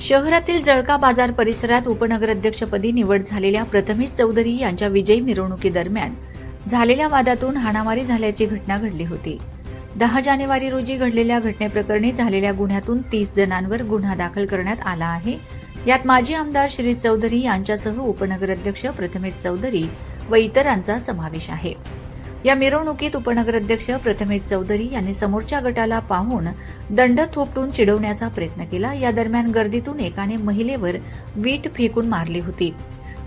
शहरातील जळका बाजार परिसरात उपनगराध्यक्षपदी निवड झालेल्या प्रथमेश चौधरी यांच्या विजयी मिरवणुकीदरम्यान झालेल्या वादातून हाणामारी झाल्याची घटना घडली होती. 10 जानेवारी रोजी घडलेल्या घटनेप्रकरणी झालेल्या गुन्ह्यातून 30 जणांवर गुन्हा दाखल करण्यात आला आहे. यात माजी आमदार श्री चौधरी यांच्यासह उपनगराध्यक्ष प्रथमेश चौधरी व इतरांचा समावेश आहे. या मिरवणुकीत उपनगराध्यक्ष प्रथमेश चौधरी यांनी समोरच्या गटाला पाहून दंड थोपटून चिडवण्याचा प्रयत्न केला. या दरम्यान गर्दीतून एकाने महिलेवर वीट फेकून मारली होती.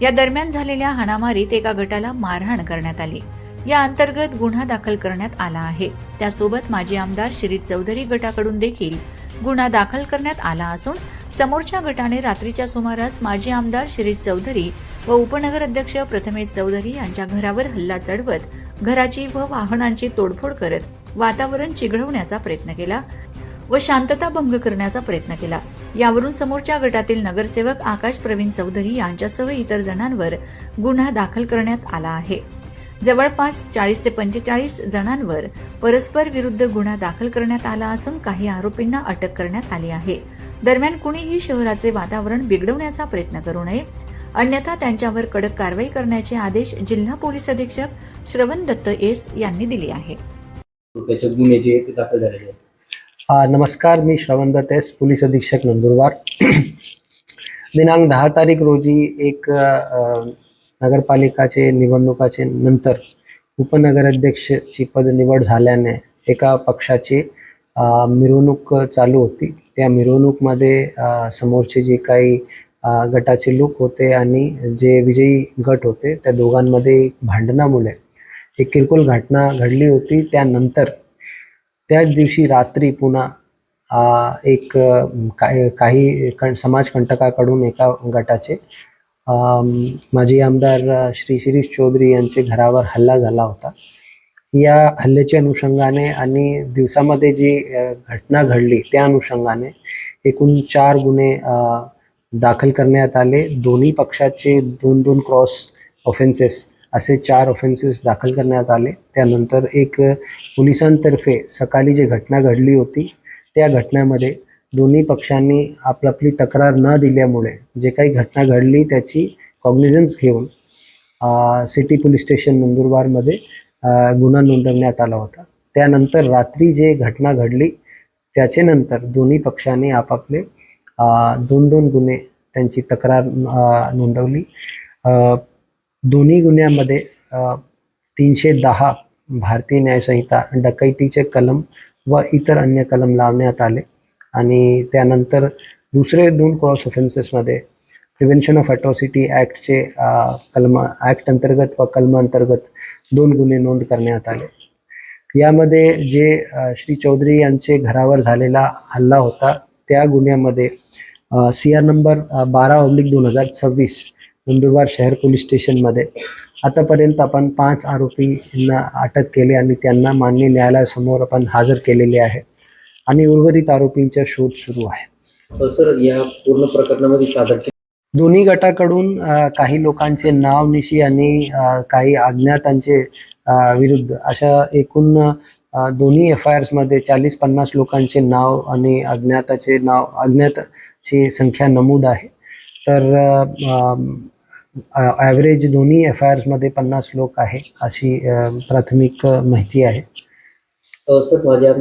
या दरम्यान झालेल्या हाणामारीत एका गटाला मारहाण करण्यात आली. या अंतर्गत गुन्हा दाखल करण्यात आला आहे. त्यासोबत माजी आमदार श्री चौधरी गटाकडून देखील गुन्हा दाखल करण्यात आला असून समोरच्या गटाने रात्रीच्या सुमारास माजी आमदार श्री चौधरी व उपनगराध्यक्ष प्रथमेश चौधरी यांच्या घरावर हल्ला चढवत घराची व वाहनांची तोडफोड करत वातावरण चिघळवण्याचा प्रयत्न केला व शांतता भंग करण्याचा प्रयत्न केला. यावरून समोरच्या गटातील नगरसेवक आकाश प्रवीण चौधरी यांच्यासह इतर जणांवर गुन्हा दाखल करण्यात आला आहे. जवळपास 40 ते 45 जणांवर परस्पर विरुद्ध गुन्हा दाखल करण्यात आला असून काही आरोपींना अटक करण्यात आली आहे. दरम्यान कुणीही शहराचे वातावरण बिघडवण्याचा प्रयत्न करू नये, अन्यथा त्यांच्यावर कडक कारवाई करण्याचे आदेश जिल्हा पोलीस अधीक्षक श्रवण दत्त एस यांनी दिले आहेत. नमस्कार, मी श्रवण दत्त एस, पोलीस अधीक्षक नंदुरबार. दिनांक 10 तारीख रोजी एक नगरपालिकाचे निवडणुकाचे नंतर उपनगराध्यक्षची पद निवड झाल्याने एका पक्षाची मिरवणूक चालू होती. त्या मिरवणूकमध्ये समोरचे जे काही गटाचे लोक होते आणि जे विजयी गट होते त्या दोघांमध्ये भांडणामुळे एक किरकोळ घटना घडली होती. त्यानंतर त्याच दिवशी रात्री पुन्हा एक काही समाजकंटकाकडून एका गटाचे माजी आमदार श्री शिरीष चौधरी यांचे घरावर हल्ला झाला होता. या हल्ल्याच्या अनुषंगाने आणि दिवसामध्ये जी घटना घडली त्या अनुषंगाने एकूण 4 गुन्हे दाखल करण्यात आले. दोन्ही पक्षाचे 2-2 क्रॉस ऑफेन्सेस असे 4 ऑफेन्सेस दाखल करण्यात आले. त्यानंतर एक पोलिसांतर्फे सकाळी जी घटना घडली होती त्या घटनेमध्ये दोन्ही पक्षांनी आपली तक्रार न दिल्यामुळे जे काही घटना घडली त्याची कॉग्निझन्स घेऊन सिटी पोलीस स्टेशन नंदुरबारमध्ये गुन्हा नोंदवण्यात आला होता. त्यानंतर रात्री जे घटना घडली त्याचे नंतर दोन्ही पक्षांनी आपापले 2-2 गुन्हे त्यांची तक्रार नोंदवली. दोन्ही गुन्ह्यामध्ये 310 भारतीय न्यायसंहिता डकैतीचे कलम व इतर अन्य कलम लावण्यात आले आणि त्यानंतर दुसरे 2 क्रॉस ऑफेन्सेसमध्ये प्रिव्हेन्शन ऑफ अट्रॉसिटी ॲक्टचे ॲक्ट अंतर्गत व कलम अंतर्गत 2 गुन्हे नोंद करण्यात आले. यामध्ये जे श्री चौधरी यांचे घरावर झालेला हल्ला होता त्या गुन्ह्यामध्ये CR नंबर 12/2026 नंदुरबार शहर पोलीस स्टेशनमध्ये आतापर्यंत आपण 5 आरोपींना अटक केली आणि त्यांना मान्य न्यायालयासमोर आपण हजर केलेले आहे आणि उर्वरित आरोपींचा शोध सुरू आहे. सर, या पूर्ण प्रकरणामध्ये सादर दोन्ही गटाकडून काही लोकांचे नाव निशी आणि काही अज्ञातांचे विरुद्ध अशा एकूण दोन्ही FIRsमध्ये 40-50 लोकांचे नाव आणि अज्ञाताची संख्या नमूद आहे. तर ॲव्हरेज दोन्ही FIRsमध्ये 50 लोक आहे अशी प्राथमिक माहिती आहे. सर, माझ्या